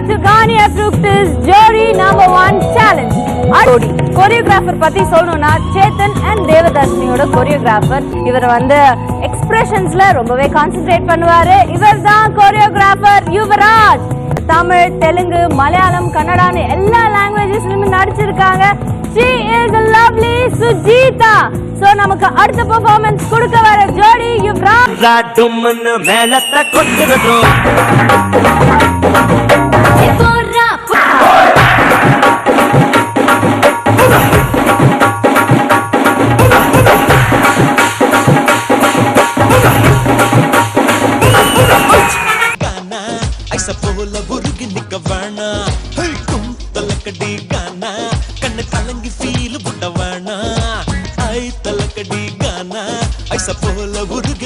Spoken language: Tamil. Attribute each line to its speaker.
Speaker 1: to Ghania Fructis Jury number 1 challenge. Choreographer பத்தி சொல்லணும்னா சேத்தன் அண்ட் தேவதர்ஷினியோட கோரியோகிராஃபர். இவர் வந்து எக்ஸ்பிரஷன்ஸ்ல ரொம்பவே கான்சென்ட்ரேட் பண்ணுவாரு. இவர் தான் கோரியோகிராஃபர் யுவராஜ். தமிழ், தெலுங்கு, மலையாளம், கன்னடான்னு எல்லா லாங்குவேஜஸ்லயும் நடிச்சிருக்காங்க. She is a lovely Sujita. So நமக்கு அடுத்த பெர்ஃபார்மன்ஸ் கொடுக்க வர ஜோடி யுவராஜ்.
Speaker 2: ராடும்னு மேலத்த கொட்டுறதோ போல உருகி நிக்க வேணா தலக்கடி கானா கண்ணு கலங்கி ஃபீல் புட்ட வேணா ஐ தலக்கடி கானா ஐச போல உருகி